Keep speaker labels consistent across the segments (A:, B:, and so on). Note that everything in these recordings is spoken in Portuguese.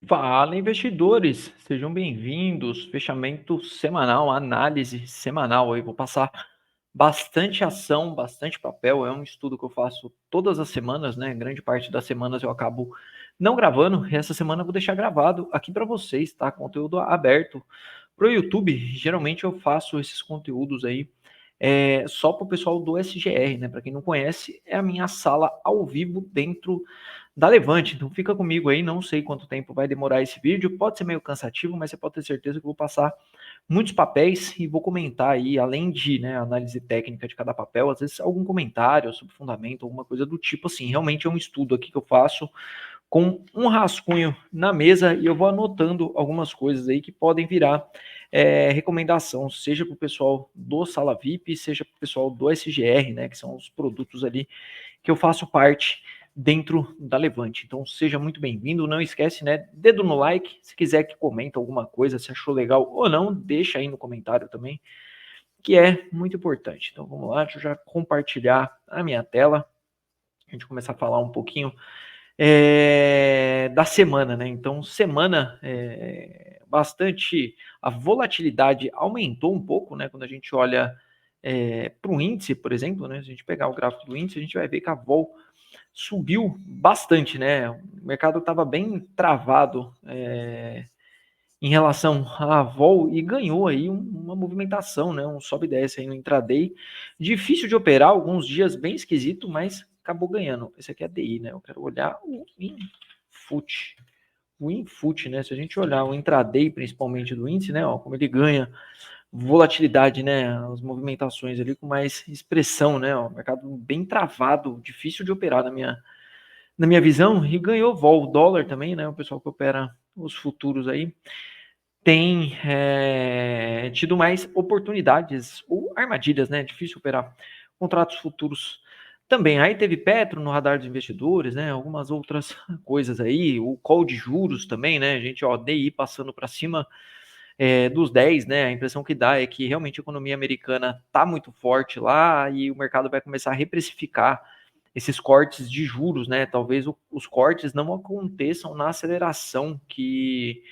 A: Fala, investidores, sejam bem-vindos. Fechamento semanal, análise semanal. Aí vou passar bastante ação, bastante papel. É um estudo que eu faço todas as semanas, né? Grande parte das semanas eu acabo não gravando. E essa semana eu vou deixar gravado aqui para vocês, tá? Conteúdo aberto para o YouTube. Geralmente eu faço esses conteúdos aí só para o pessoal do SGR, né? Para quem não conhece, é a minha sala ao vivo dentro da Levante. Então fica comigo aí, não sei quanto tempo vai demorar esse vídeo, pode ser meio cansativo, mas você pode ter certeza que eu vou passar muitos papéis e vou comentar aí, além de, né, análise técnica de cada papel, às vezes algum comentário sobre fundamento, alguma coisa do tipo assim. Realmente é um estudo aqui que eu faço com um rascunho na mesa e eu vou anotando algumas coisas aí que podem virar recomendação, seja para o pessoal do Sala VIP, seja para o pessoal do SGR, né, que são os produtos ali que eu faço parte dentro da Levante. Então seja muito bem-vindo, não esquece, né, dedo no like, se quiser que comenta alguma coisa, se achou legal ou não, deixa aí no comentário também, que é muito importante. Então vamos lá, deixa eu já compartilhar a minha tela, a gente começar a falar um pouquinho da semana, né? Então, semana bastante. A volatilidade aumentou um pouco, né? Quando a gente olha para o índice, por exemplo, né? Se a gente pegar o gráfico do índice, a gente vai ver que a vol subiu bastante, né? O mercado estava bem travado em relação à vol e ganhou aí uma movimentação, né? Um sobe e desce aí no intraday. Difícil de operar, alguns dias bem esquisito, mas acabou ganhando. Esse aqui é DI, né? Eu quero olhar o Infut. O Infut, né? Se a gente olhar o intraday, principalmente do índice, né? Ó, como ele ganha volatilidade, né? As movimentações ali com mais expressão, né? Ó, mercado bem travado, difícil de operar na minha visão, e ganhou vol. O dólar também, né? O pessoal que opera os futuros aí tem tido mais oportunidades ou armadilhas, né? Difícil operar contratos futuros também. Aí teve Petro no radar dos investidores, né? Algumas outras coisas aí, o call de juros também, né? A gente, ó, DI passando para cima dos 10, né? A impressão que dá é que realmente a economia americana está muito forte lá e o mercado vai começar a reprecificar esses cortes de juros, né? Talvez os cortes não aconteçam na aceleração que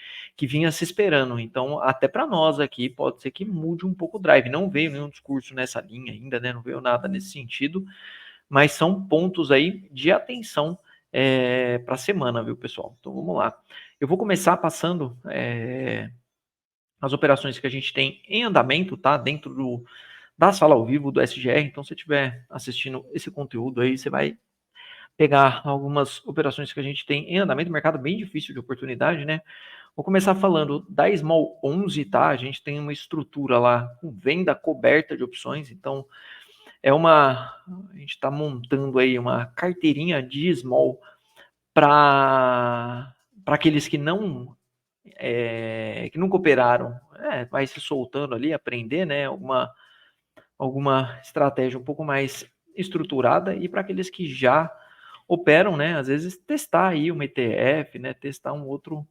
A: vinha se esperando. Então, até para nós aqui, pode ser que mude um pouco o drive. Não veio nenhum discurso nessa linha ainda, né? Não veio nada nesse sentido, mas são pontos aí de atenção para a semana, viu, pessoal? Então, vamos lá. Eu vou começar passando as operações que a gente tem em andamento, tá? Dentro da sala ao vivo do SGR. Então, se você estiver assistindo esse conteúdo aí, você vai pegar algumas operações que a gente tem em andamento, mercado bem difícil de oportunidade, né? Vou começar falando da Small 11, tá? A gente tem uma estrutura lá com venda coberta de opções, então a gente está montando aí uma carteirinha de Small para aqueles que nunca operaram, vai se soltando ali, aprender, né? Alguma estratégia um pouco mais estruturada, e para aqueles que já operam, né? Às vezes testar aí uma ETF, né? Testar um outro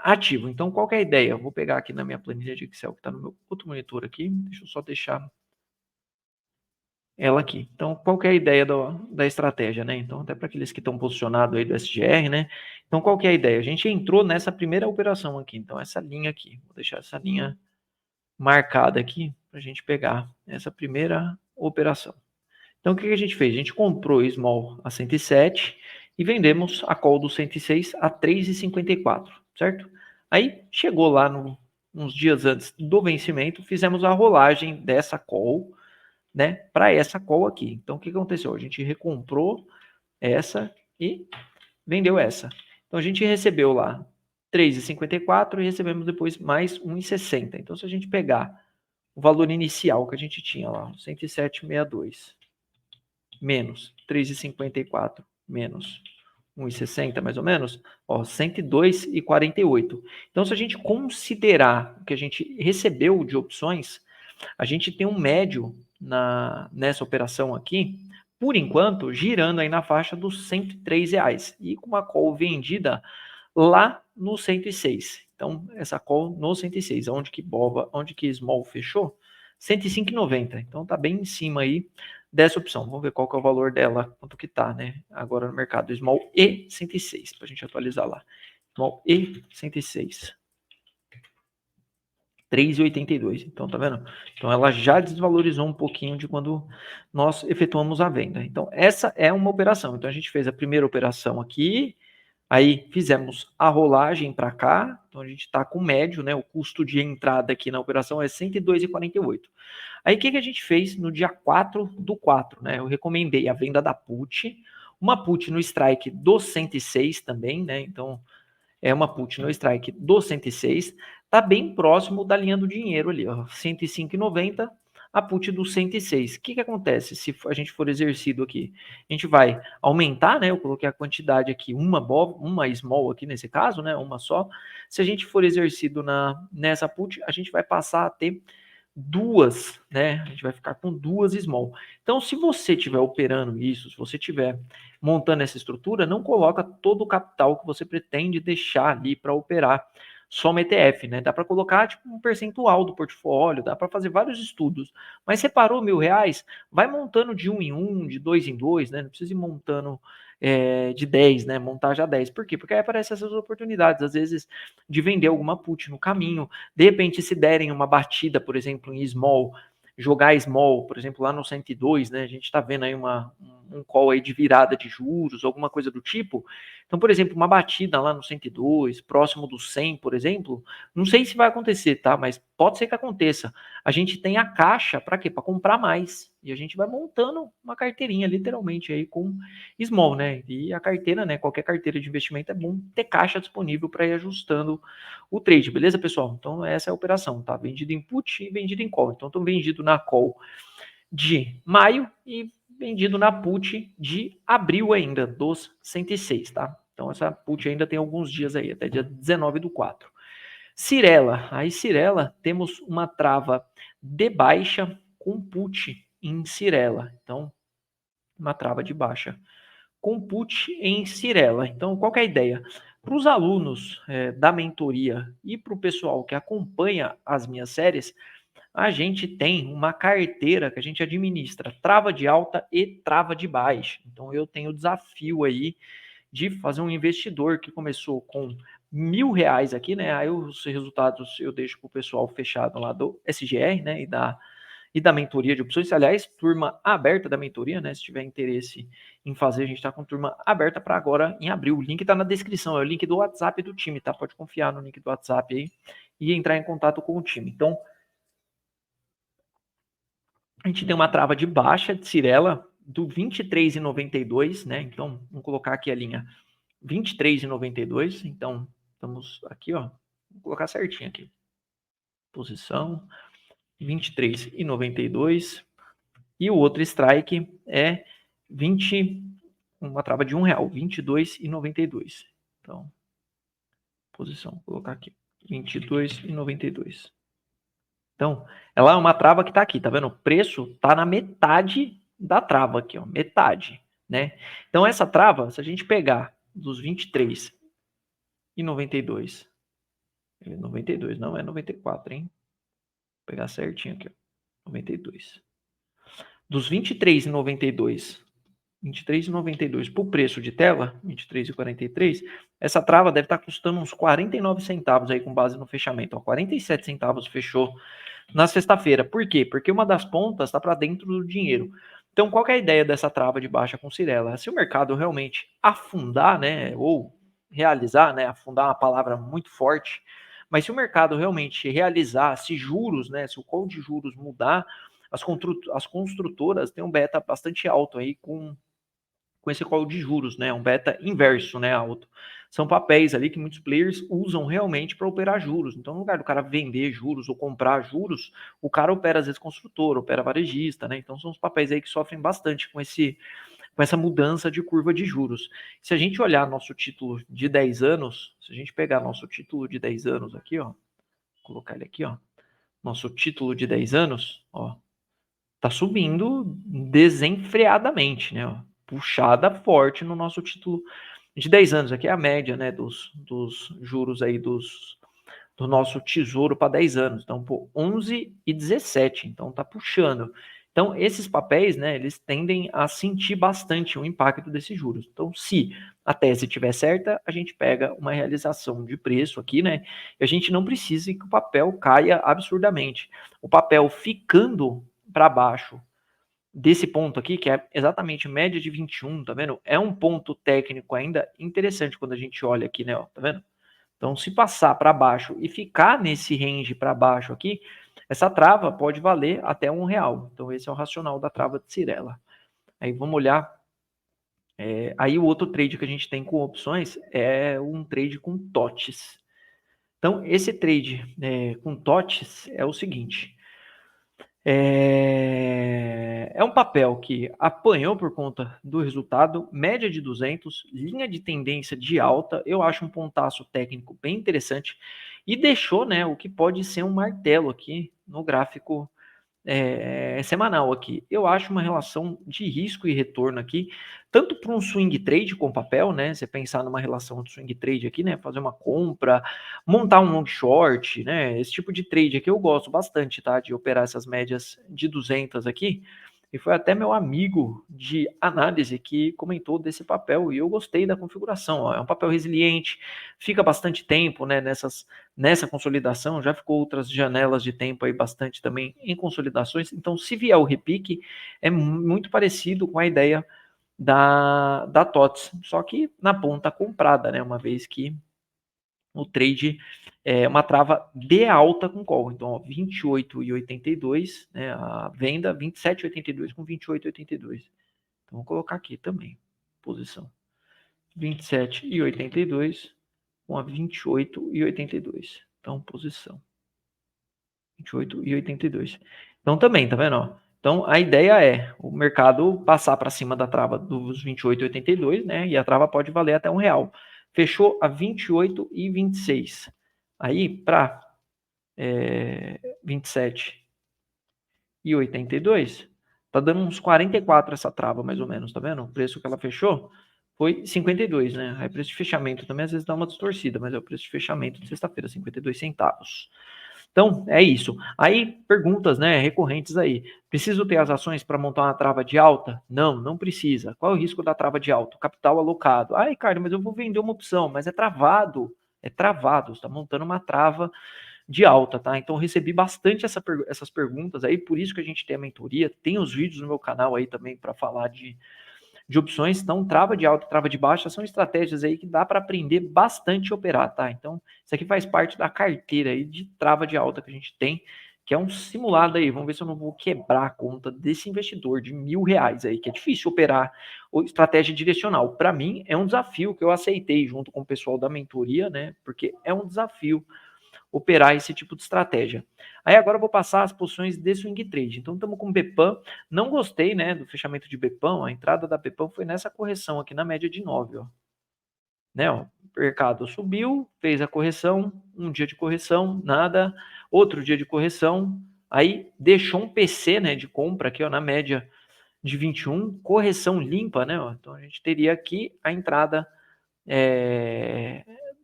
A: ativo. Então, qual que é a ideia? Eu vou pegar aqui na minha planilha de Excel que está no meu outro monitor aqui. Deixa eu só deixar ela aqui. Então, qual que é a ideia da estratégia, né? Então, até para aqueles que estão posicionados aí do SGR, né? Então, qual que é a ideia? A gente entrou nessa primeira operação aqui. Então, essa linha aqui. Vou deixar essa linha marcada aqui para a gente pegar essa primeira operação. Então, o que a gente fez? A gente comprou Small a 107 e vendemos a call do 106 a 3,54, certo? Aí, chegou lá uns dias antes do vencimento, fizemos a rolagem dessa call, né, para essa call aqui. Então, o que aconteceu? A gente recomprou essa e vendeu essa. Então, a gente recebeu lá 3,54 e recebemos depois mais 1,60. Então, se a gente pegar o valor inicial que a gente tinha lá, 107,62, menos 3,54, menos 1,60 mais ou menos, ó, 102,48. Então, se a gente considerar o que a gente recebeu de opções, a gente tem um médio nessa operação aqui, por enquanto, girando aí na faixa dos R$ 103, e com uma call vendida lá no 106. Então, essa call no 106, onde que Small fechou? 105,90. Então, tá bem em cima aí dessa opção. Vamos ver qual que é o valor dela, quanto que tá, né? Agora no mercado, Small E106, para a gente atualizar lá. Small E106. 3,82. Então, tá vendo? Então, ela já desvalorizou um pouquinho de quando nós efetuamos a venda. Então, essa é uma operação. Então, a gente fez a primeira operação aqui, aí fizemos a rolagem para cá. Então, a gente está com médio, né? O custo de entrada aqui na operação é 102,48. Aí, o que a gente fez no dia 4/4, né? Eu recomendei a venda da put, uma put no strike do 106 também, né? Então, é uma put no strike do 106, está bem próximo da linha do dinheiro ali, ó, 105,90, a put do 106. O que acontece se a gente for exercido aqui? A gente vai aumentar, né? Eu coloquei a quantidade aqui, uma small aqui nesse caso, né? Uma só. Se a gente for exercido nessa put, a gente vai passar a ter duas, né? A gente vai ficar com duas small. Então, se você estiver operando isso, se você estiver montando essa estrutura, não coloca todo o capital que você pretende deixar ali para operar só uma ETF, né? Dá para colocar tipo um percentual do portfólio, dá para fazer vários estudos. Mas separou R$ 1.000, vai montando de 1 em 1, de 2 em 2, né? Não precisa ir montando de 10, né? Montar já 10. Por quê? Porque aí aparecem essas oportunidades, às vezes, de vender alguma put no caminho. De repente, se derem uma batida, por exemplo, em small, jogar small, por exemplo, lá no 102, né? A gente está vendo aí um call aí de virada de juros, alguma coisa do tipo. Então, por exemplo, uma batida lá no 102, próximo do 100, por exemplo, não sei se vai acontecer, tá? Mas pode ser que aconteça. A gente tem a caixa para quê? Para comprar mais. E a gente vai montando uma carteirinha, literalmente, aí com small, né? E a carteira, né? Qualquer carteira de investimento é bom ter caixa disponível para ir ajustando o trade, beleza, pessoal? Então, essa é a operação, tá? Vendido em put e vendido em call. Então, estou vendido na call de maio e vendido na put de abril ainda, dos 106, tá? Então, essa put ainda tem alguns dias aí, até dia 19/4. Cirela. Aí, Cirela, temos uma trava de baixa com put em Cirela. Então, uma trava de baixa com put em Cirela. Então, qual que é a ideia? Para os alunos da mentoria e para o pessoal que acompanha as minhas séries, a gente tem uma carteira que a gente administra trava de alta e trava de baixa. Então, eu tenho o desafio aí de fazer um investidor que começou com R$ 1.000 aqui, né? Aí os resultados eu deixo para o pessoal fechado lá do SGR, né? E da mentoria de opções. Aliás, turma aberta da mentoria, né? Se tiver interesse em fazer, a gente está com turma aberta para agora em abril. O link está na descrição, é o link do WhatsApp do time, tá? Pode confiar no link do WhatsApp aí e entrar em contato com o time. Então, a gente tem uma trava de baixa de Cirela do 23,92, né? Então, vamos colocar aqui a linha 23,92. Então, estamos aqui, ó. Vou colocar certinho aqui. Posição 23,92. E o outro strike é 20, uma trava de R$ 1, 22,92. Então, posição, vou colocar aqui, 22,92. Então, ela é uma trava que está aqui, tá vendo? O preço está na metade da trava aqui, ó, metade, né? Então, essa trava, se a gente pegar dos 23,92, 92, não é 94, hein? Vou pegar certinho aqui, ó, 92. Dos 23,92 para o preço de tela, 23,43, essa trava deve estar custando uns 49 centavos aí com base no fechamento. Ó, 47 centavos fechou na sexta-feira. Por quê? Porque uma das pontas está para dentro do dinheiro. Então, qual que é a ideia dessa trava de baixa com Cirela? Se o mercado realmente afundar, né, ou realizar, né, afundar é uma palavra muito forte, mas se o mercado realmente realizar, se juros, né, se o call de juros mudar, as construtoras têm um beta bastante alto aí com esse call de juros, né? Um beta inverso, né? Alto. São papéis ali que muitos players usam realmente para operar juros. Então, no lugar do cara vender juros ou comprar juros, o cara opera às vezes construtor, opera varejista, né? Então, são os papéis aí que sofrem bastante com essa mudança de curva de juros. Se a gente olhar nosso título de 10 anos, se a gente pegar nosso título de 10 anos aqui, ó, colocar ele aqui, ó, nosso título de 10 anos, ó, tá subindo desenfreadamente, né? Ó, puxada forte no nosso título de 10 anos. Aqui é a média, né, dos juros aí do nosso tesouro para 10 anos. Então, pô, 11,17. Então, tá puxando. Então, esses papéis, né, eles tendem a sentir bastante o impacto desses juros. Então, se a tese estiver certa, a gente pega uma realização de preço aqui, né? E a gente não precisa que o papel caia absurdamente. O papel ficando para baixo desse ponto aqui, que é exatamente média de 21, tá vendo? É um ponto técnico ainda interessante quando a gente olha aqui, né? Ó, tá vendo? Então, se passar para baixo e ficar nesse range para baixo aqui, essa trava pode valer até R$ 1. Então, esse é o racional da trava de Cirela. Aí vamos olhar. Aí o outro trade que a gente tem com opções é um trade com TOTs. Então, esse trade com TOTs é o seguinte. É um papel que apanhou por conta do resultado, média de 200, linha de tendência de alta, eu acho um pontaço técnico bem interessante, e deixou, né, o que pode ser um martelo aqui no gráfico semanal aqui. Eu acho uma relação de risco e retorno aqui, tanto para um swing trade com papel, né? Você pensar numa relação de swing trade aqui, né? Fazer uma compra, montar um long short, né? Esse tipo de trade aqui eu gosto bastante, tá? De operar essas médias de 200 aqui. E foi até meu amigo de análise que comentou desse papel e eu gostei da configuração. Ó. É um papel resiliente, fica bastante tempo, né? Nessa consolidação, já ficou outras janelas de tempo aí bastante também em consolidações. Então, se vier o repique, é muito parecido com a ideia da TOTS, só que na ponta comprada, né? Uma vez que o trade é uma trava de alta com call. Então, ó, 28,82, né? A venda 27,82 com 28,82. Então, vou colocar aqui também, posição. 27,82 com a 28,82. Então, posição. 28,82. Então também, tá vendo? Ó? Então a ideia é o mercado passar para cima da trava dos 28,82, né? E a trava pode valer até R$ 1. Fechou a 28,26. Aí para 27,82, tá dando uns 44 essa trava mais ou menos, tá vendo? O preço que ela fechou foi 52, né? Aí o preço de fechamento também às vezes dá uma distorcida, mas é o preço de fechamento de sexta-feira, 52 centavos. Então, é isso. Aí, perguntas, né, recorrentes aí. Preciso ter as ações para montar uma trava de alta? Não, não precisa. Qual é o risco da trava de alta? Capital alocado. Ah, Ricardo, mas eu vou vender uma opção, mas é travado. É travado, você está montando uma trava de alta, tá? Então, recebi bastante essas perguntas aí, por isso que a gente tem a mentoria. Tem os vídeos no meu canal aí também para falar de opções. Então, trava de alta, trava de baixa são estratégias aí que dá para aprender bastante a operar, tá? Então, isso aqui faz parte da carteira aí de trava de alta que a gente tem, que é um simulado aí. Vamos ver se eu não vou quebrar a conta desse investidor de R$ 1.000 aí, que é difícil operar estratégia direcional. Para mim, é um desafio que eu aceitei junto com o pessoal da mentoria, né? Porque é um desafio operar esse tipo de estratégia. Aí agora eu vou passar as posições de swing trade. Então estamos com BEPAM. Não gostei, né, do fechamento de BEPAM. A entrada da BEPAM foi nessa correção aqui na média de 9, ó. Né, ó. O mercado subiu, fez a correção, um dia de correção, nada, outro dia de correção, aí deixou um PC, né, de compra aqui, ó, na média de 21, correção limpa, né, ó. Então a gente teria aqui a entrada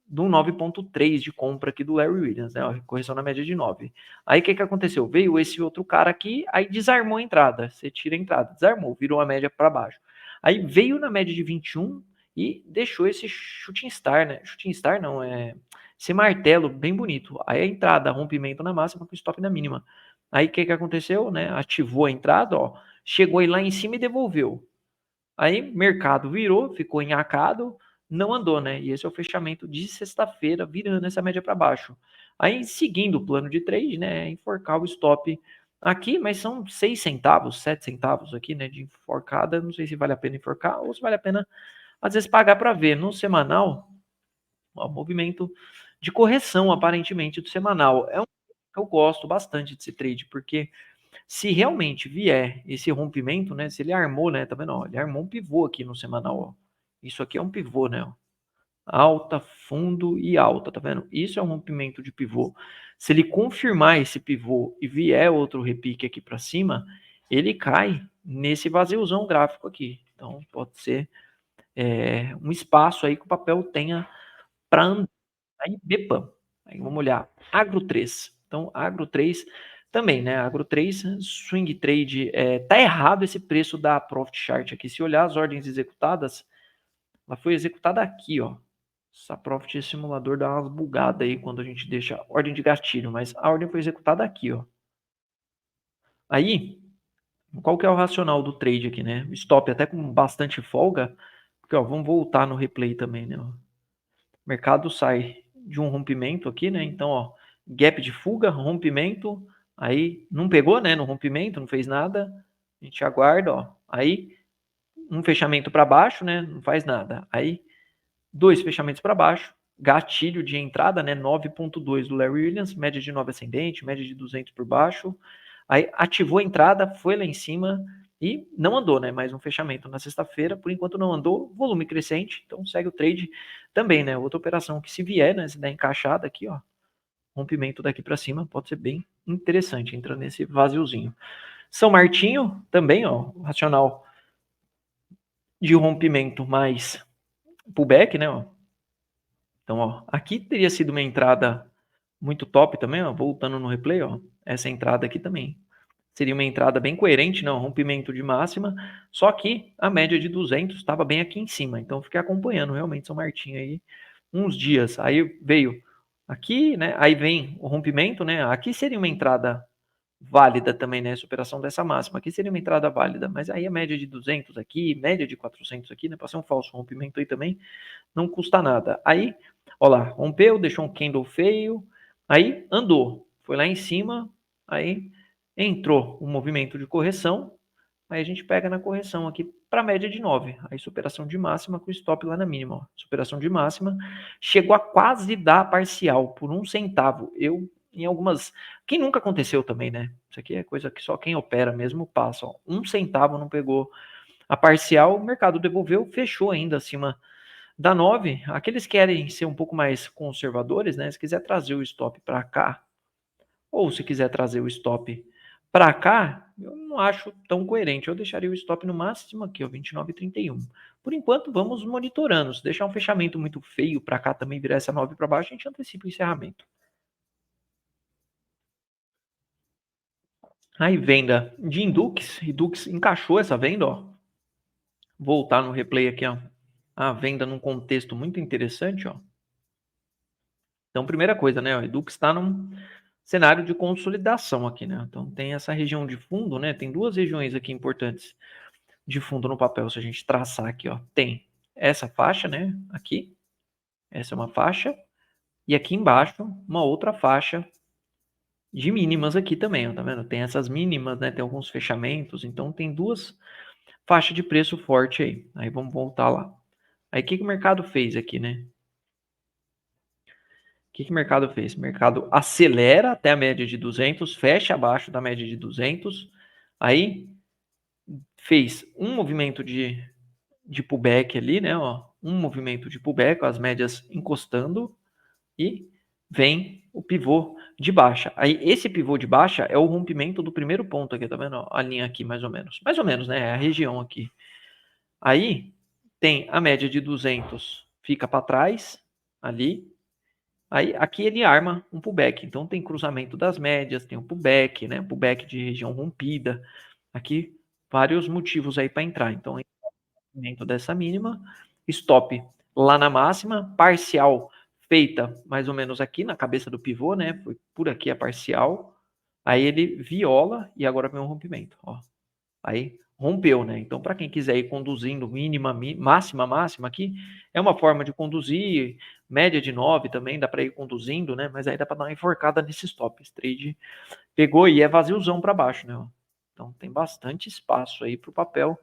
A: do 9,3 de compra aqui do Larry Williams, né? Correção na média de 9. Aí o que aconteceu? Veio esse outro cara aqui, aí desarmou a entrada. Você tira a entrada, desarmou, virou a média para baixo. Aí veio na média de 21 e deixou esse shooting star, né? Shooting star não, esse martelo bem bonito. Aí a entrada, rompimento na máxima com stop na mínima. Aí o que aconteceu, né? Ativou a entrada, ó, chegou aí lá em cima e devolveu. Aí mercado virou, ficou enhacado, não andou, né? E esse é o fechamento de sexta-feira, virando essa média para baixo. Aí, seguindo o plano de trade, né? Enforcar o stop aqui, mas são 6 centavos, 7 centavos aqui, né? De enforcada. Não sei se vale a pena enforcar ou se vale a pena, às vezes, pagar para ver. No semanal, ó, movimento de correção, aparentemente, do semanal. É um que eu gosto bastante desse trade, porque se realmente vier esse rompimento, né? Se ele armou, né? Tá vendo? Ó, ele armou um pivô aqui no semanal, ó. Isso aqui é um pivô, né? Ó. Alta, fundo e alta, tá vendo? Isso é um rompimento de pivô. Se ele confirmar esse pivô e vier outro repique aqui para cima, ele cai nesse vaziozão gráfico aqui. Então pode ser um espaço aí que o papel tenha para andar. Aí BEPAM. Aí vamos olhar Agro 3. Então Agro 3 também, né? Agro 3, swing trade, tá errado esse preço da Profit Chart aqui. Se olhar as ordens executadas, ela foi executada aqui, ó. Essa Profit simulador dá umas bugadas aí quando a gente deixa ordem de gatilho, mas a ordem foi executada aqui, ó. Aí, qual que é o racional do trade aqui, né? Stop até com bastante folga, porque, ó, vamos voltar no replay também, né? O mercado sai de um rompimento aqui, né? Então, ó, gap de fuga, rompimento, aí não pegou, né? No rompimento, não fez nada. A gente aguarda, ó. Aí, um fechamento para baixo, né? Não faz nada. Aí, 2 fechamentos para baixo, gatilho de entrada, né? 9.2 do Larry Williams, média de 9 ascendente, média de 200 por baixo. Aí ativou a entrada, foi lá em cima e não andou, né? Mais um fechamento na sexta-feira, por enquanto não andou, volume crescente, então segue o trade também, né? Outra operação que se vier, né? Se der encaixada aqui, ó, rompimento daqui para cima, pode ser bem interessante, entrando nesse vaziozinho. São Martinho também, ó, racional de rompimento mais pullback, né? Ó. Então, ó, aqui teria sido uma entrada muito top também, ó, voltando no replay, ó, essa entrada aqui também seria uma entrada bem coerente, não, rompimento de máxima, só que a média de 200 estava bem aqui em cima, então fiquei acompanhando realmente São Martinho aí uns dias, aí veio aqui, né, aí vem o rompimento, né, aqui seria uma entrada válida também, né, superação dessa máxima, aqui seria uma entrada válida, mas aí a média de 200 aqui, média de 400 aqui, né, para ser um falso rompimento aí também, não custa nada. Aí, ó lá, rompeu, deixou um candle feio, aí andou, foi lá em cima, aí entrou um movimento de correção, aí a gente pega na correção aqui para média de 9, aí superação de máxima com stop lá na mínima, ó. Superação de máxima, chegou a quase dar parcial por 1 centavo. Eu, em algumas, quem nunca aconteceu também, né? Isso aqui é coisa que só quem opera mesmo passa, ó. 1 centavo não pegou a parcial, o mercado devolveu, fechou ainda acima da 9, aqueles que querem ser um pouco mais conservadores, né? Se quiser trazer o stop para cá, ou se quiser trazer o stop para cá, eu não acho tão coerente. Eu deixaria o stop no máximo aqui, ó, 29,31. Por enquanto, vamos monitorando. Se deixar um fechamento muito feio para cá também virar essa 9 para baixo, a gente antecipa o encerramento. Aí, venda de Indux. Indux encaixou essa venda, ó. Voltar no replay aqui, ó. A venda num contexto muito interessante, ó. Então, primeira coisa, né? O Edux está num cenário de consolidação aqui, né? Então, tem essa região de fundo, né? Tem duas regiões aqui importantes de fundo no papel, se a gente traçar aqui, ó. Tem essa faixa, né? Aqui, essa é uma faixa. E aqui embaixo, uma outra faixa de mínimas aqui também, ó. Tá vendo? Tem essas mínimas, né? Tem alguns fechamentos. Então, tem duas faixas de preço forte aí. Aí, vamos voltar lá. Aí, o que o mercado fez aqui, né? O que o mercado fez? O mercado acelera até a média de 200, fecha abaixo da média de 200, aí fez um movimento de pullback ali, né? Ó, um movimento de pullback, as médias encostando, e vem o pivô de baixa. Aí esse pivô de baixa é o rompimento do primeiro ponto aqui, tá vendo? Ó, a linha aqui mais ou menos. Mais ou menos, né? É a região aqui. Aí tem a média de 200, fica para trás, ali. Aí aqui ele arma um pullback. Então tem cruzamento das médias, tem um pullback, né? Pullback de região rompida. Aqui vários motivos aí para entrar. Então, dentro dessa mínima, stop lá na máxima, parcial feita mais ou menos aqui na cabeça do pivô, né? Foi por aqui a parcial. Aí ele viola e agora vem um rompimento, ó. Aí rompeu, né? Então, para quem quiser ir conduzindo mínima, máxima, máxima aqui, é uma forma de conduzir, média de 9 também, dá para ir conduzindo, né? Mas aí dá para dar uma enforcada nesse stop. Esse trade pegou e é vaziozão para baixo, né? Então tem bastante espaço aí para o papel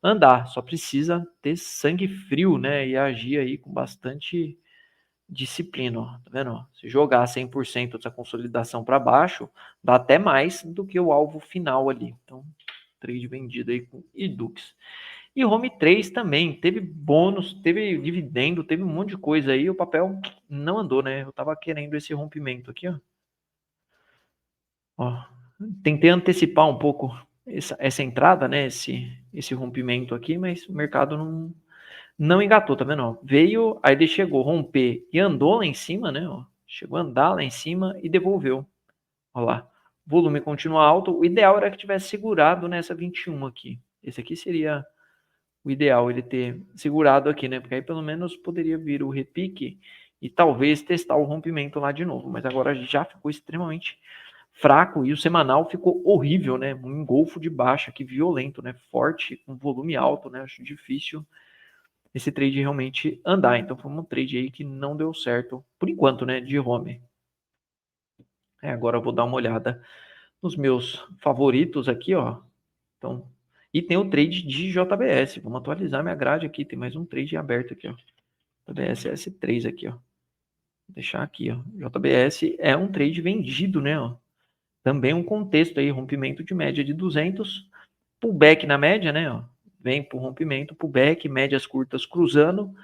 A: andar, só precisa ter sangue frio, né? E agir aí com bastante disciplina, ó. Tá vendo? Se jogar 100% dessa consolidação para baixo, dá até mais do que o alvo final ali. Então, trade vendido aí com Edux. E Home 3 também, teve bônus, teve dividendo, teve um monte de coisa aí, o papel não andou, né? Eu tava querendo esse rompimento aqui, ó. Ó, tentei antecipar um pouco essa entrada, né? Esse rompimento aqui, mas o mercado não engatou, tá vendo? Ó, veio, aí ele chegou, romper e andou lá em cima, né? Ó, chegou a andar lá em cima e devolveu. Ó lá, volume continua alto. O ideal era que tivesse segurado nessa 21 aqui. Esse aqui seria o ideal, ele ter segurado aqui, né? Porque aí pelo menos poderia vir o repique e talvez testar o rompimento lá de novo. Mas agora já ficou extremamente fraco e o semanal ficou horrível, né? Um engolfo de baixa aqui violento, né? Forte, com volume alto, né? Acho difícil esse trade realmente andar. Então foi um trade aí que não deu certo, por enquanto, né? De home. Agora eu vou dar uma olhada nos meus favoritos aqui, ó. Então, e tem o trade de JBS. Vamos atualizar minha grade aqui. Tem mais um trade aberto aqui, ó. JBS S3 aqui, ó. Vou deixar aqui, ó. JBS é um trade vendido, né, ó. Também um contexto aí, rompimento de média de 200, pullback na média, né, ó. Vem pro rompimento, pullback, médias curtas cruzando.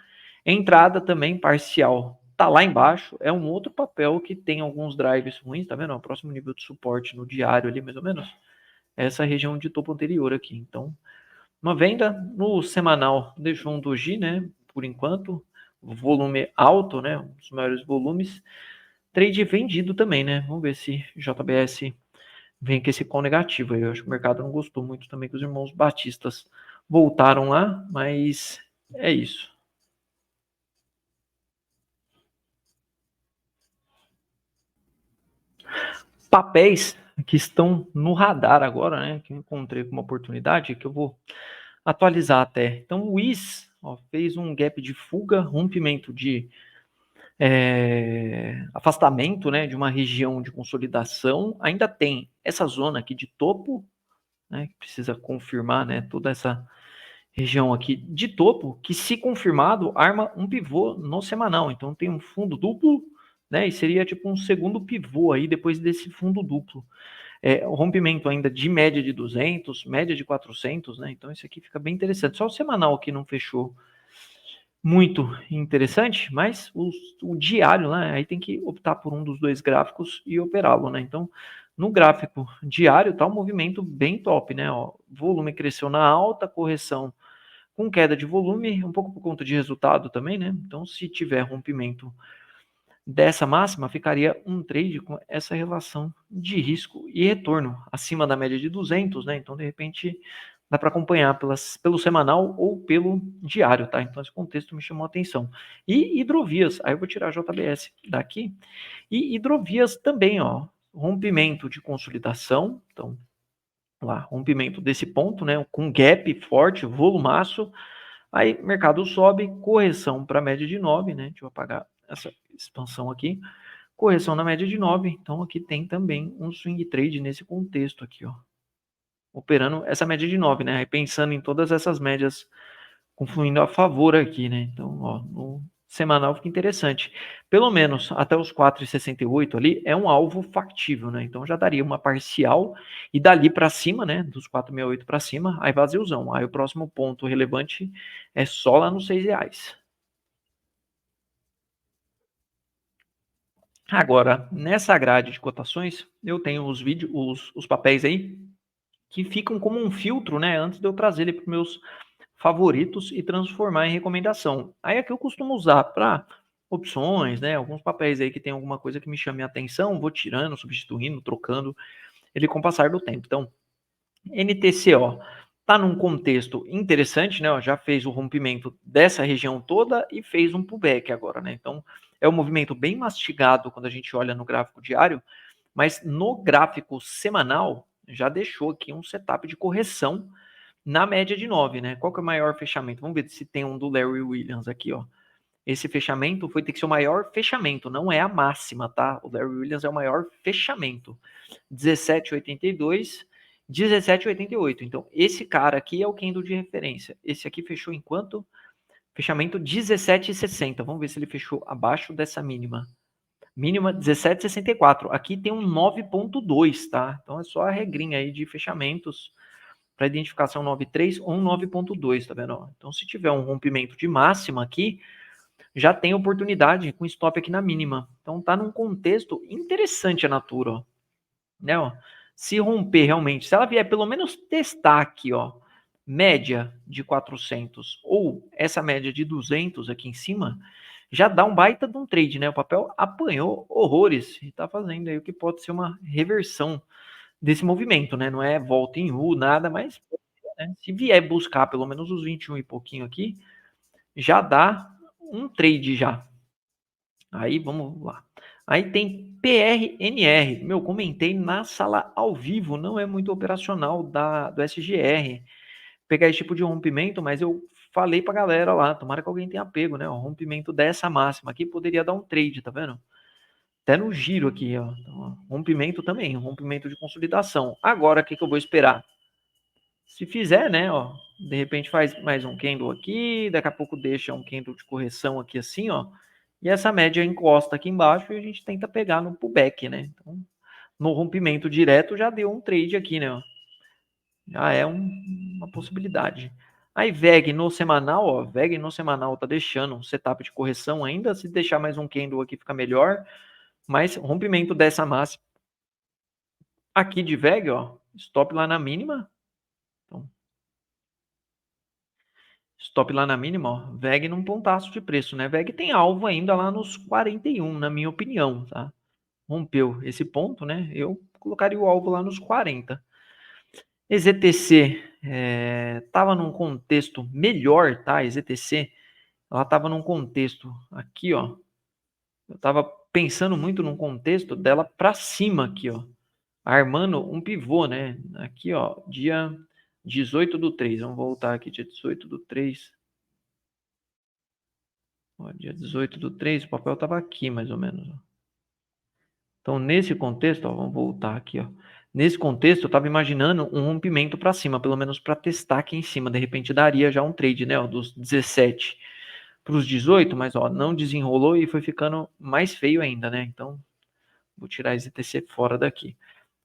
A: Entrada também parcial. Tá lá embaixo, é um outro papel que tem alguns drives ruins, tá vendo? O próximo nível de suporte no diário ali, mais ou menos. Essa região de topo anterior aqui. Então, uma venda no semanal deixou um doji, né? Por enquanto, volume alto, né? Um dos maiores volumes. Trade vendido também, né? Vamos ver se JBS vem com esse call negativo. Eu acho que o mercado não gostou muito também que os irmãos batistas voltaram lá, mas é isso. Papéis que estão no radar agora, né? Que eu encontrei com uma oportunidade que eu vou atualizar até. Então, o WIS fez um gap de fuga, rompimento de afastamento, né, de uma região de consolidação. Ainda tem essa zona aqui de topo, né, que precisa confirmar, né, toda essa região aqui de topo, que se confirmado, arma um pivô no semanal. Então tem um fundo duplo, né, e seria tipo um segundo pivô aí depois desse fundo duplo. O rompimento ainda de média de 200, média de 400, né, então isso aqui fica bem interessante. Só o semanal aqui não fechou muito interessante, mas o diário, né, aí tem que optar por um dos dois gráficos e operá-lo, né? Então, no gráfico diário tá um movimento bem top, né? Ó, volume cresceu na alta, correção com queda de volume, um pouco por conta de resultado também, né? Então, se tiver rompimento dessa máxima, ficaria um trade com essa relação de risco e retorno acima da média de 200, né? Então, de repente, dá para acompanhar pelo semanal ou pelo diário, tá? Então, esse contexto me chamou a atenção. E hidrovias, aí eu vou tirar a JBS daqui. E hidrovias também, ó, rompimento de consolidação, então, lá, rompimento desse ponto, né? Com gap forte, volumaço. Aí, mercado sobe, correção para a média de 9, né? Deixa eu apagar essa expansão aqui. Correção na média de 9, então aqui tem também um swing trade nesse contexto aqui, ó. Operando essa média de 9, né? Aí pensando em todas essas médias confluindo a favor aqui, né? Então, ó, no semanal fica interessante. Pelo menos até os 4,68 ali é um alvo factível, né? Então já daria uma parcial e dali para cima, né? Dos 4,68 para cima, aí vaziozão. Aí o próximo ponto relevante é só lá nos R$6. Agora, nessa grade de cotações, eu tenho os vídeos, os papéis aí que ficam como um filtro, né? Antes de eu trazer ele para os meus favoritos e transformar em recomendação. Aí aqui eu costumo usar para opções, né? Alguns papéis aí que tem alguma coisa que me chame a atenção, vou tirando, substituindo, trocando ele com o passar do tempo. Então, NTCO tá num contexto interessante, né? Já fez o rompimento dessa região toda e fez um pullback agora, né? Então, é um movimento bem mastigado quando a gente olha no gráfico diário, mas no gráfico semanal já deixou aqui um setup de correção na média de 9, né? Qual que é o maior fechamento? Vamos ver se tem um do Larry Williams aqui, ó. Esse fechamento foi ter que ser o maior fechamento, não é a máxima, tá? O Larry Williams é o maior fechamento. 17,82, 17,88. Então, esse cara aqui é o candle de referência. Esse aqui fechou em quanto? Fechamento 17,60. Vamos ver se ele fechou abaixo dessa mínima. Mínima 17,64. Aqui tem um 9,2, tá? Então é só a regrinha aí de fechamentos para identificação 9,3 ou 9,2, tá vendo? Então, se tiver um rompimento de máxima aqui, já tem oportunidade com stop aqui na mínima. Então, tá num contexto interessante a Natura, ó. Né, ó? Se romper realmente, se ela vier pelo menos testar aqui, ó, média de 400 ou essa média de 200 aqui em cima, já dá um baita de um trade, né? O papel apanhou horrores e tá fazendo aí o que pode ser uma reversão desse movimento, né? Não é volta em U, nada, mas né, se vier buscar pelo menos os 21 e pouquinho aqui, já dá um trade já. Aí vamos lá. Aí tem PRNR. Meu, comentei na sala ao vivo, não é muito operacional do SGR. Pegar esse tipo de rompimento, mas eu falei pra galera lá, tomara que alguém tenha pego, né? O rompimento dessa máxima aqui poderia dar um trade, tá vendo? Até no giro aqui, ó. Então, rompimento também, rompimento de consolidação. Agora, o que eu vou esperar? Se fizer, né, ó, de repente faz mais um candle aqui, daqui a pouco deixa um candle de correção aqui assim, ó, e essa média encosta aqui embaixo e a gente tenta pegar no pullback, né? Então, no rompimento direto já deu um trade aqui, né? Ó. Já é uma possibilidade. Aí VEG no semanal, ó, VEG no semanal tá deixando um setup de correção ainda, se deixar mais um candle aqui fica melhor, mas rompimento dessa máxima aqui de VEG, ó, stop lá na mínima, então stop lá na mínima, ó. VEG num pontaço de preço, né? VEG tem alvo ainda lá nos 41, na minha opinião, tá? Rompeu esse ponto, né? Eu colocaria o alvo lá nos 40. EZTC tava num contexto melhor, tá? EZTC, ela tava num contexto aqui, ó. Eu tava pensando muito num contexto dela para cima aqui, ó. Armando um pivô, né? Aqui, ó, dia 18/3. Vamos voltar aqui, dia 18/3. Ó, dia 18/3, o papel estava aqui, mais ou menos. Então, nesse contexto, ó, vamos voltar aqui. Ó. Nesse contexto, eu estava imaginando um rompimento para cima, pelo menos para testar aqui em cima. De repente, daria já um trade, né? Ó, dos 17 para os 18, mas ó, não desenrolou e foi ficando mais feio ainda, né? Então, vou tirar esse TC fora daqui.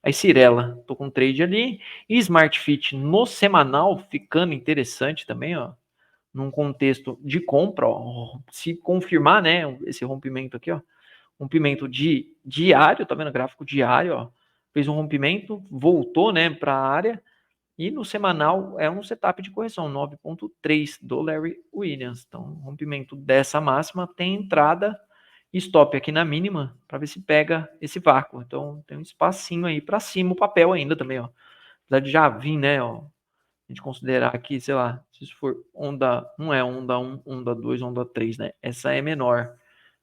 A: Aí, Cirela, tô com trade ali. E Smart Fit no semanal, ficando interessante também, ó. Num contexto de compra, ó, se confirmar, né, esse rompimento aqui, ó, rompimento de diário, tá vendo? Gráfico diário, ó, fez um rompimento, voltou, né, para a área, e no semanal é um setup de correção, 9.3 do Larry Williams. Então, rompimento dessa máxima tem entrada e stop aqui na mínima para ver se pega esse vácuo. Então, tem um espacinho aí para cima o papel ainda também, ó. Apesar de já vir, né, ó, a gente considerar aqui, sei lá, se isso for onda, não é onda 1, onda 2, onda 3, né? Essa é menor.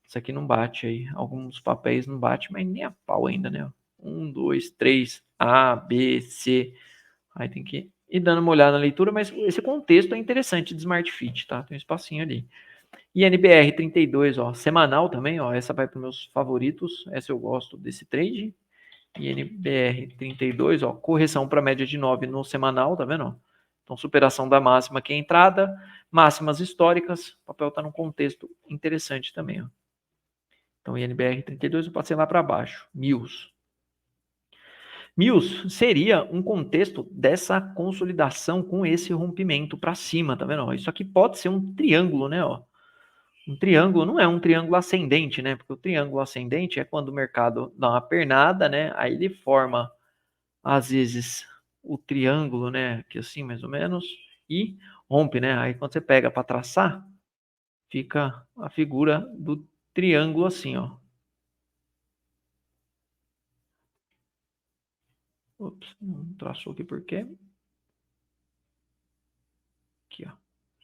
A: Isso aqui não bate aí. Alguns papéis não bate, mas nem a pau ainda, né? 1, 2, 3, A, B, C. Aí tem que ir dando uma olhada na leitura, mas esse contexto é interessante de Smart Fit, tá? Tem um espacinho ali. E NBR 32, ó, semanal também, ó. Essa vai para os meus favoritos. Essa eu gosto desse trade. E NBR 32, ó, correção para média de 9 no semanal, tá vendo? Ó? Então, superação da máxima aqui é a entrada, máximas históricas, o papel está num contexto interessante também. Ó. Então, INBR 32 eu passei lá para baixo, MILS. MILS seria um contexto dessa consolidação com esse rompimento para cima, tá vendo? Ó, isso aqui pode ser um triângulo, né? Ó. Um triângulo não é um triângulo ascendente, né? Porque o triângulo ascendente é quando o mercado dá uma pernada, né? Aí ele forma às vezes o triângulo, né, aqui assim mais ou menos, e rompe, né? Aí quando você pega para traçar, fica a figura do triângulo assim, ó. Ops, não traçou aqui por quê? Aqui, ó.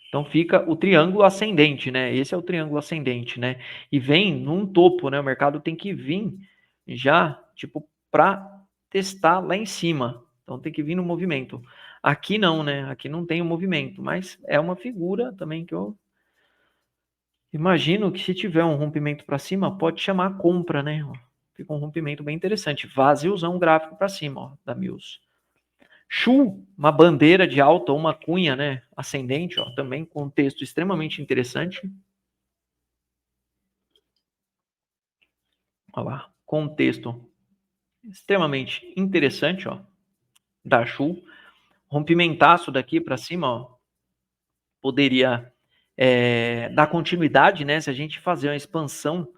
A: Então fica o triângulo ascendente, né? Esse é o triângulo ascendente, né? E vem num topo, né? O mercado tem que vir já, tipo, para testar lá em cima. Então tem que vir no movimento. Aqui não, né? Aqui não tem o movimento, mas é uma figura também que eu imagino que se tiver um rompimento para cima, pode chamar compra, né? Fica um rompimento bem interessante. Vaziozão gráfico para cima, ó, da Mills. Shu, uma bandeira de alta, uma cunha, né? Ascendente, ó, também contexto extremamente interessante. Olha lá, contexto extremamente interessante, ó, da Shu. Rompimentaço daqui para cima, ó, poderia dar continuidade, né? Se a gente fazer uma expansão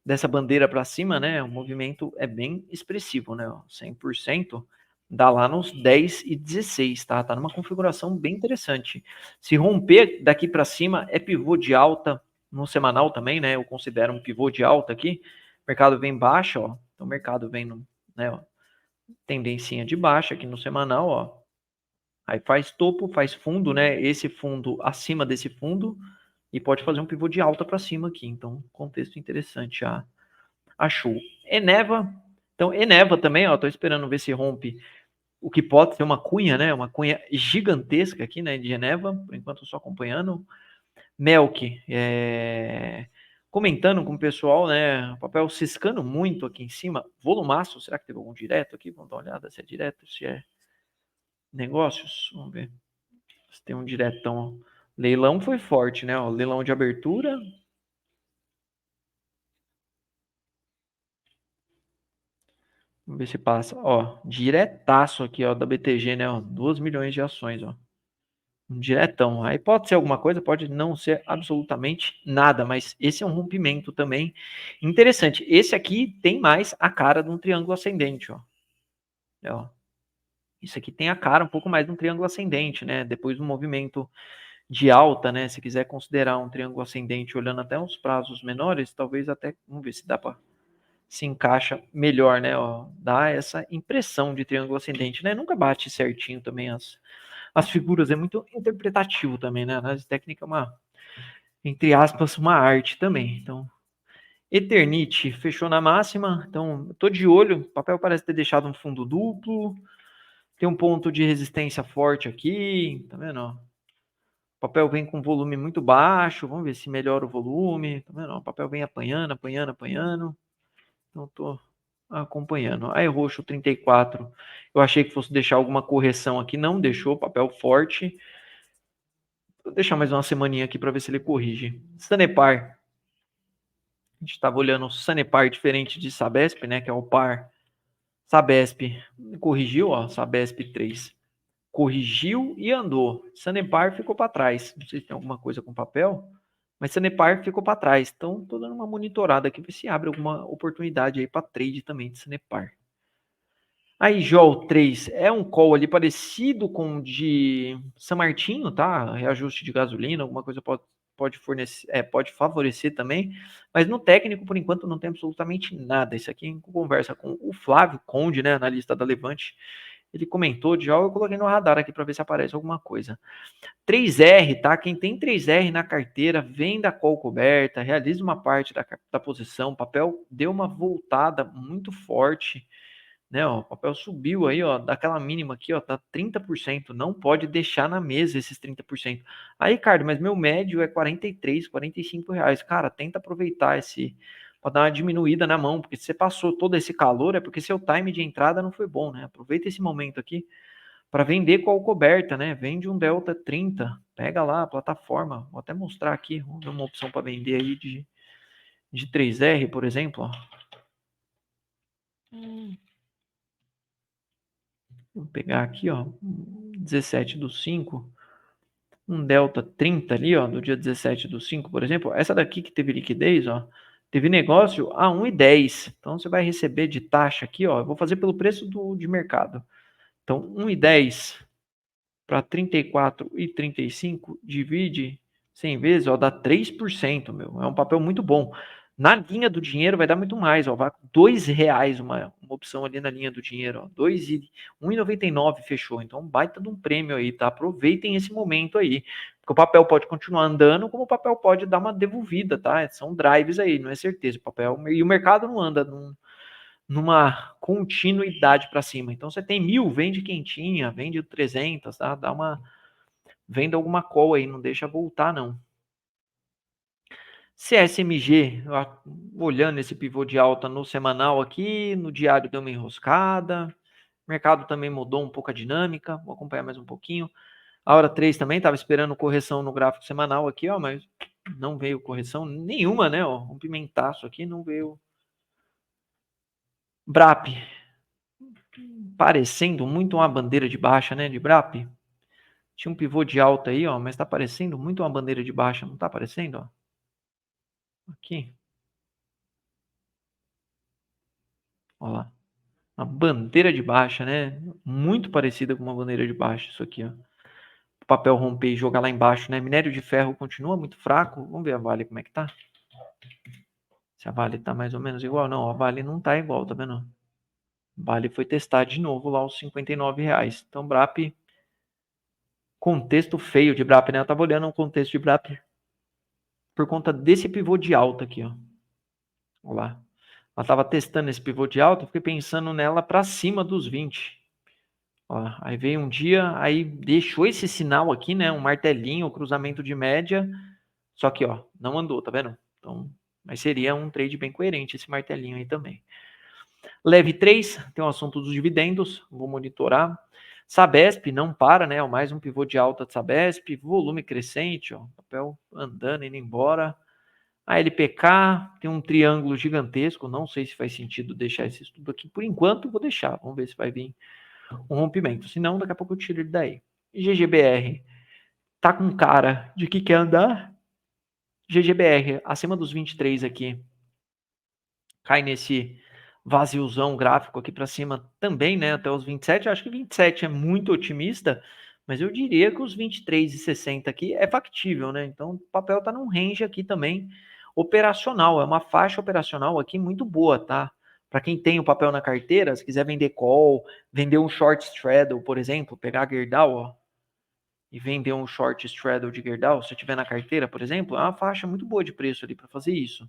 A: dessa bandeira para cima, né? O movimento é bem expressivo, né? 100% dá lá nos 10 e 16, tá? Tá numa configuração bem interessante. Se romper daqui para cima, é pivô de alta no semanal também, né? Eu considero um pivô de alta aqui. O mercado vem baixo, ó. Então o mercado vem no, né, ó, tendencinha de baixa aqui no semanal, ó. Aí faz topo, faz fundo, né? Esse fundo acima desse fundo e pode fazer um pivô de alta para cima aqui. Então, contexto interessante. Achou. Eneva. Então, Eneva também, ó. Tô esperando ver se rompe o que pode ser uma cunha, né? Uma cunha gigantesca aqui, né? De Eneva. Por enquanto, eu só acompanhando. Melk. Comentando com o pessoal, né? O papel ciscando muito aqui em cima. Volumaço. Será que teve algum direto aqui? Vamos dar uma olhada se é direto, se é negócios. Vamos ver. Se tem um diretão. Leilão foi forte, né? Ó, leilão de abertura. Vamos ver se passa. Ó, diretaço aqui, ó, da BTG, né? Ó, 2 milhões de ações, ó. Um diretão. Aí pode ser alguma coisa, pode não ser absolutamente nada, mas esse é um rompimento também interessante. Esse aqui tem mais a cara de um triângulo ascendente, ó. Ó. Isso aqui tem a cara um pouco mais de um triângulo ascendente, né? Depois do movimento de alta, né? Se quiser considerar um triângulo ascendente olhando até uns prazos menores, talvez até, vamos ver se dá para se encaixa melhor, né? Ó, dá essa impressão de triângulo ascendente, né? Nunca bate certinho também as figuras, é muito interpretativo também, né? A análise técnica é uma, entre aspas, uma arte também. Então, Eternity fechou na máxima, então tô de olho. O papel parece ter deixado um fundo duplo, tem um ponto de resistência forte aqui, tá vendo? Ó? O papel vem com volume muito baixo, vamos ver se melhora o volume, tá vendo? O papel vem apanhando, apanhando, apanhando. Então tô acompanhando. Aí roxo 34, eu achei que fosse deixar alguma correção aqui, não deixou, papel forte. Vou deixar mais uma semaninha aqui para ver se ele corrige. Sanepar. A gente estava olhando o Sanepar diferente de Sabesp, né, que é o par. Sabesp corrigiu, ó, Sabesp 3. Corrigiu e andou. Sanepar ficou para trás. Não sei se tem alguma coisa com papel, mas Sanepar ficou para trás. Então, estou dando uma monitorada aqui, ver se abre alguma oportunidade aí para trade também de Sanepar. A IJOL 3 é um call ali parecido com o de São Martinho, tá? Reajuste de gasolina, alguma coisa pode fornecer, pode favorecer também, mas no técnico, por enquanto, não tem absolutamente nada. Isso aqui em conversa com o Flávio Conde, né, analista da Levante, ele comentou de algo, eu coloquei no radar aqui para ver se aparece alguma coisa. 3R, tá? Quem tem 3R na carteira, venda a call coberta, realiza uma parte da posição, o papel deu uma voltada muito forte, né, ó, o papel subiu aí, ó, daquela mínima aqui, ó, tá 30%, não pode deixar na mesa esses 30%. Aí, Ricardo, mas meu médio é 43, R$ 45. Cara, tenta aproveitar para dar uma diminuída na mão, porque se você passou todo esse calor é porque seu time de entrada não foi bom, né? Aproveita esse momento aqui para vender call coberta, né? Vende um Delta 30, pega lá a plataforma, vou até mostrar aqui, vamos ver uma opção para vender aí de 3R, por exemplo, ó. Vou pegar aqui, ó, 17/5, um Delta 30 ali, ó, do dia 17/5, por exemplo. Essa daqui que teve liquidez, ó, teve negócio a 1,10. Então você vai receber de taxa aqui, ó, eu vou fazer pelo preço de mercado. Então 1,10 para 34,35 divide 100 vezes, ó, dá 3%, meu. É um papel muito bom. Na linha do dinheiro vai dar muito mais, ó. Vai R$ 2 uma opção ali na linha do dinheiro, ó. 1,99 fechou. Então, baita de um prêmio aí, tá? Aproveitem esse momento aí. Porque o papel pode continuar andando, como o papel pode dar uma devolvida, tá? São drives aí, não é certeza. O papel e o mercado não anda numa continuidade para cima. Então você tem 1.000, vende quentinha, vende 300, tá? Venda alguma call aí, não deixa voltar não. CSMG, olhando esse pivô de alta no semanal aqui, no diário deu uma enroscada. O mercado também mudou um pouco a dinâmica, vou acompanhar mais um pouquinho. A hora 3 também estava esperando correção no gráfico semanal aqui, ó, mas não veio correção nenhuma, né? Ó, um pimentaço aqui, não veio. BRAP, parecendo muito uma bandeira de baixa, né, de BRAP. Tinha um pivô de alta aí, ó, mas tá parecendo muito uma bandeira de baixa, não tá aparecendo, ó? Aqui. Ó lá. Uma bandeira de baixa, né? Muito parecida com uma bandeira de baixa isso aqui, ó. O papel romper e jogar lá embaixo, né? Minério de ferro continua muito fraco. Vamos ver a Vale como é que tá. Se a Vale tá mais ou menos igual. Não, a Vale não tá igual, tá vendo? Vale foi testar de novo lá os R$ 59. Então, BRAP, contexto feio de BRAP, né? Eu tava olhando um contexto de BRAP por conta desse pivô de alta aqui, ó. Olha lá. Ela tava testando esse pivô de alta, eu fiquei pensando nela para cima dos 20. Ó, aí veio um dia, aí deixou esse sinal aqui, né? Um martelinho, cruzamento de média. Só que, ó, não andou, tá vendo? Então, mas seria um trade bem coerente esse martelinho aí também. Leve 3, tem o assunto dos dividendos, vou monitorar. Sabesp não para, né? Mais um pivô de alta de Sabesp, volume crescente, ó, papel andando, indo embora. A LPK tem um triângulo gigantesco, não sei se faz sentido deixar esse estudo aqui. Por enquanto, vou deixar, vamos ver se vai vir um rompimento. Se não, daqui a pouco eu tiro ele daí. GGBR tá com cara de que quer andar. GGBR acima dos 23 aqui, cai nesse vaziozão gráfico aqui para cima também, né, até os 27. Eu acho que 27 é muito otimista, mas eu diria que os 23,60 aqui é factível, né? Então o papel está num range aqui também operacional, é uma faixa operacional aqui muito boa, tá? Para quem tem o papel na carteira, se quiser vender call, vender um short straddle, por exemplo, pegar a Gerdau, ó, e vender um short straddle de Gerdau, se tiver na carteira, por exemplo, é uma faixa muito boa de preço ali para fazer isso.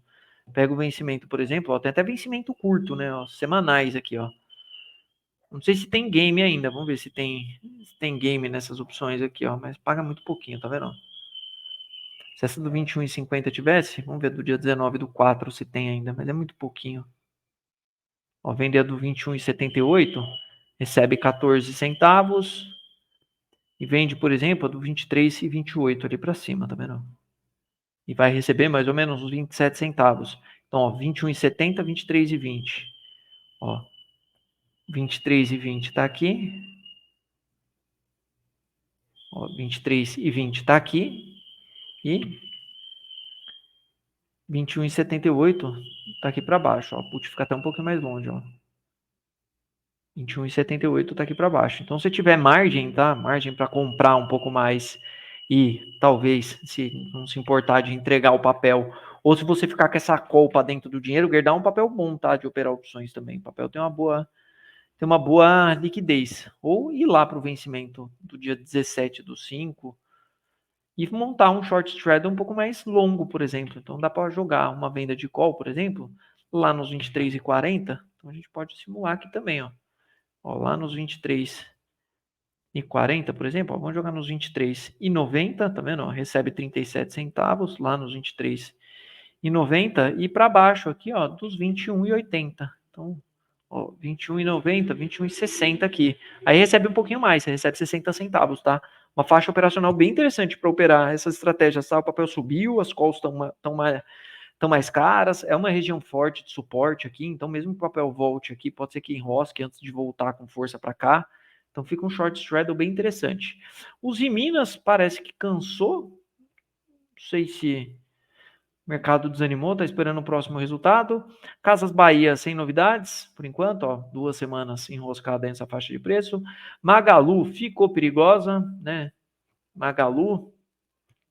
A: Pega o vencimento, por exemplo, ó, tem até vencimento curto, né? Ó, semanais aqui, ó. Não sei se tem game ainda, vamos ver se tem game nessas opções aqui, ó, mas paga muito pouquinho, tá vendo? Se essa do 21,50 tivesse, vamos ver do dia 19 do 4 se tem ainda, mas é muito pouquinho. Ó, vende a do 21,78, recebe 14 centavos e vende, por exemplo, a do 23,28 ali para cima, tá vendo? E vai receber mais ou menos uns 27 centavos. Então, ó, 21,70, 23,20. Ó, 23,20 tá aqui. Ó, 23,20 tá aqui. E 21,78 tá aqui para baixo, ó. Putz, fica até um pouquinho mais longe, ó. 21,78 tá aqui para baixo. Então, se tiver margem, tá? Margem para comprar um pouco mais e talvez, se não se importar de entregar o papel, ou se você ficar com essa call para dentro do dinheiro, guardar um papel bom, tá? De operar opções também. O papel tem uma boa liquidez. Ou ir lá para o vencimento do dia 17 do 5 e montar um short straddle um pouco mais longo, por exemplo. Então dá para jogar uma venda de call, por exemplo, lá nos 23,40. Então a gente pode simular aqui também, ó. Ó, lá nos 23,40, por exemplo, ó, vamos jogar nos 23,90, tá vendo? Ó, recebe 37 centavos lá nos 23,90 e para baixo aqui, ó, dos 21,80. Então, ó, 21,90, 21,60 aqui. Aí recebe um pouquinho mais, você recebe 60 centavos, tá? Uma faixa operacional bem interessante para operar essas estratégias, tá? O papel subiu, as calls estão mais caras, é uma região forte de suporte aqui, então mesmo que o papel volte aqui, pode ser que enrosque antes de voltar com força para cá. Então fica um short straddle bem interessante. Os em Minas parece que cansou, não sei se o mercado desanimou, está esperando o próximo resultado. Casas Bahia sem novidades, por enquanto, ó, 2 semanas enroscada nessa faixa de preço. Magalu ficou perigosa, né? Magalu,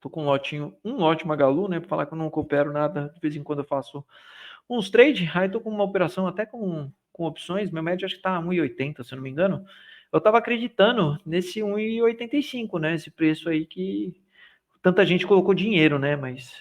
A: tô com um lote Magalu, né? Para falar que eu não coopero nada, de vez em quando eu faço uns trade, aí tô com uma operação até com opções, meu médio acho que tá 1,80, se eu não me engano. Eu tava acreditando nesse 1,85, né? Esse preço aí que tanta gente colocou dinheiro, né? Mas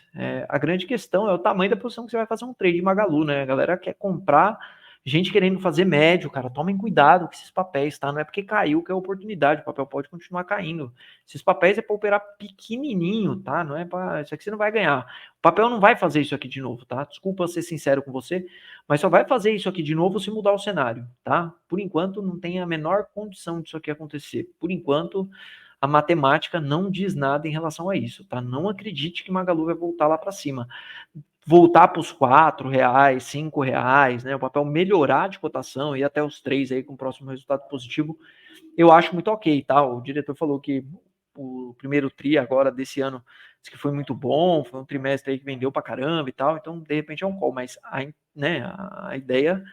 A: a grande questão é o tamanho da posição que você vai fazer um trade em Magalu, né? A galera quer comprar, gente querendo fazer médio, cara. Tomem cuidado com esses papéis, tá? Não é porque caiu que é oportunidade, o papel pode continuar caindo. Esses papéis é para operar pequenininho, tá? Não é para isso aqui você não vai ganhar. O papel não vai fazer isso aqui de novo, tá? Desculpa ser sincero com você, mas só vai fazer isso aqui de novo se mudar o cenário, tá? Por enquanto não tem a menor condição disso aqui acontecer. Por enquanto a matemática não diz nada em relação a isso, tá? Não acredite que Magalu vai voltar lá para cima. Voltar para os R$ 4, R$ 5, né? O papel melhorar de cotação e até os 3 aí com o próximo resultado positivo, eu acho muito ok, tá? O diretor falou que o primeiro tri agora desse ano disse que foi muito bom, foi um trimestre aí que vendeu para caramba e tal, então de repente é um call, mas né, a ideia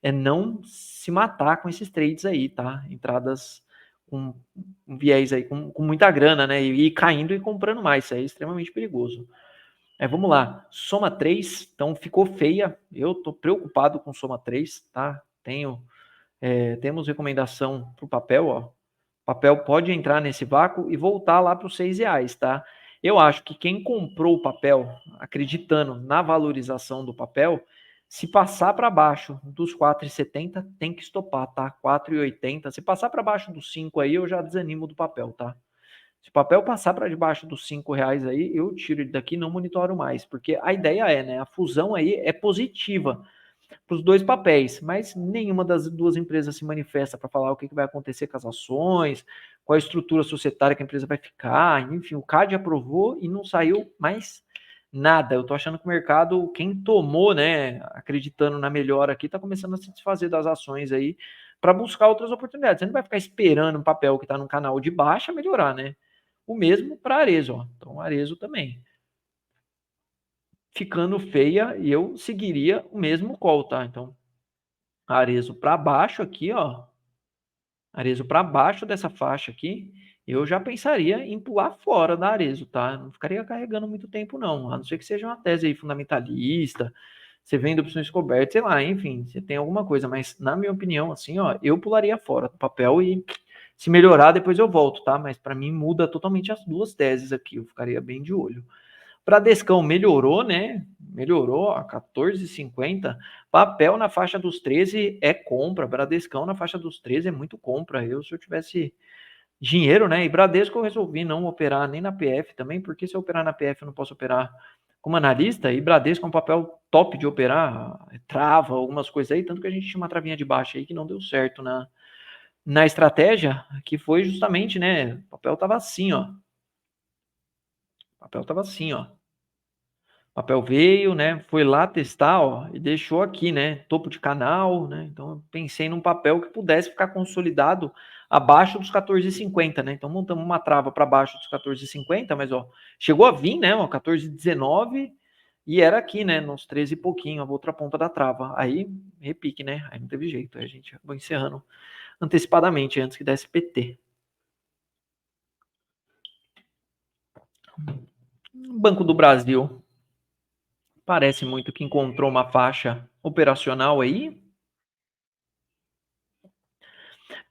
A: é não se matar com esses trades aí, tá? Entradas com um viés aí, com muita grana, né? E caindo e comprando mais, isso aí é extremamente perigoso. Vamos lá, Soma 3, então ficou feia, eu tô preocupado com Soma 3, tá? Tenho Temos recomendação para o papel, ó. O papel pode entrar nesse vácuo e voltar lá para os R$ 6, tá? Eu acho que quem comprou o papel, acreditando na valorização do papel, se passar para baixo dos 4,70, tem que estopar, tá? 4,80. Se passar para baixo dos 5 aí, eu já desanimo do papel, tá? Se o papel passar para debaixo dos R$ 5 aí, eu tiro ele daqui e não monitoro mais, porque a ideia é, né? A fusão aí é positiva para os dois papéis, mas nenhuma das duas empresas se manifesta para falar o que vai acontecer com as ações, qual a estrutura societária que a empresa vai ficar, enfim, o CAD aprovou e não saiu mais nada. Eu tô achando que o mercado, quem tomou, né, acreditando na melhora aqui, tá começando a se desfazer das ações aí para buscar outras oportunidades. Você não vai ficar esperando um papel que está no canal de baixa melhorar, né? O mesmo para Arezo, ó. Então, Arezo também ficando feia e eu seguiria o mesmo call, tá? Então, Arezo para baixo aqui, ó. Arezo para baixo dessa faixa aqui, eu já pensaria em pular fora da Arezo, tá? Não ficaria carregando muito tempo, não. A não ser que seja uma tese aí fundamentalista, você vende opções cobertas, sei lá, enfim, você tem alguma coisa. Mas, na minha opinião, assim, ó, eu pularia fora do papel e se melhorar, depois eu volto, tá? Mas para mim muda totalmente as duas teses aqui, eu ficaria bem de olho. Bradescão melhorou, né? Melhorou a 14,50. Papel na faixa dos 13 é compra. Bradescão na faixa dos 13 é muito compra. Se eu tivesse dinheiro, né? E Bradesco eu resolvi não operar nem na PF também, porque se eu operar na PF eu não posso operar como analista. E Bradesco é um papel top de operar, trava algumas coisas aí, tanto que a gente tinha uma travinha de baixa aí que não deu certo na estratégia, que foi justamente, né? O papel tava assim, ó. O papel tava assim, ó. O papel veio, né? Foi lá testar, ó, e deixou aqui, né? Topo de canal, né? Então eu pensei num papel que pudesse ficar consolidado abaixo dos 14,50, né? Então montamos uma trava para baixo dos 14,50, mas ó, chegou a vir, né? Ó, 14,19 e era aqui, né? Nos 13 e pouquinho, a outra ponta da trava. Aí repique, né? Aí não teve jeito. Aí a gente vai encerrando antecipadamente antes que desse PT. Banco do Brasil. Parece muito que encontrou uma faixa operacional aí.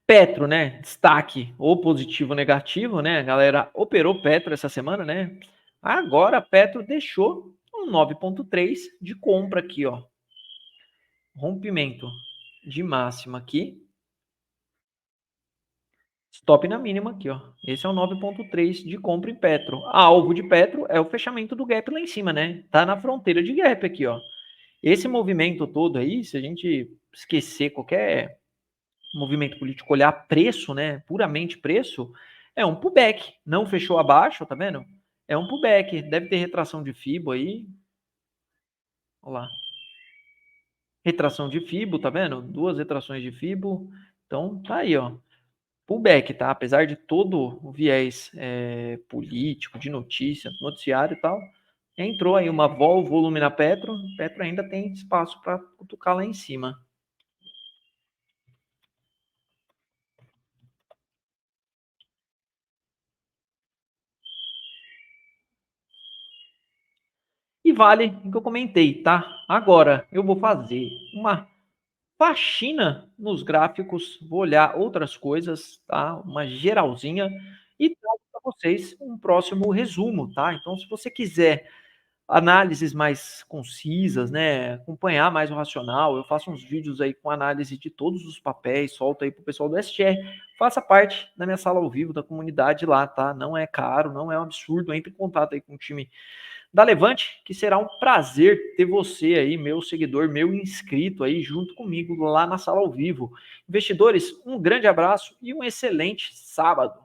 A: Petro, né? Destaque ou positivo ou negativo, né? A galera operou Petro essa semana, né? Agora Petro deixou um 9,3 de compra aqui, ó. Rompimento de máxima aqui. Stop na mínima aqui, ó. Esse é o 9,3 de compra em Petro. A alvo de Petro é o fechamento do gap lá em cima, né? Tá na fronteira de gap aqui, ó. Esse movimento todo aí, se a gente esquecer qualquer movimento político, olhar preço, né, puramente preço, é um pullback. Não fechou abaixo, tá vendo? É um pullback. Deve ter retração de FIBO aí. Olha lá. Retração de FIBO, tá vendo? Duas retrações de FIBO. Então, tá aí, ó. Pullback, tá? Apesar de todo o viés político, de notícia, noticiário e tal, entrou aí uma volume na Petro. Petro ainda tem espaço para cutucar lá em cima. E vale o que eu comentei, tá? Agora eu vou fazer uma faxina nos gráficos, vou olhar outras coisas, tá? Uma geralzinha e trago para vocês um próximo resumo, tá? Então, se você quiser análises mais concisas, né? Acompanhar mais o racional, eu faço uns vídeos aí com análise de todos os papéis, solto aí pro pessoal do STR. Faça parte da minha sala ao vivo, da comunidade lá, tá? Não é caro, não é um absurdo. Entre em contato aí com o time da Levante, que será um prazer ter você aí, meu seguidor, meu inscrito aí junto comigo lá na sala ao vivo. Investidores, um grande abraço e um excelente sábado.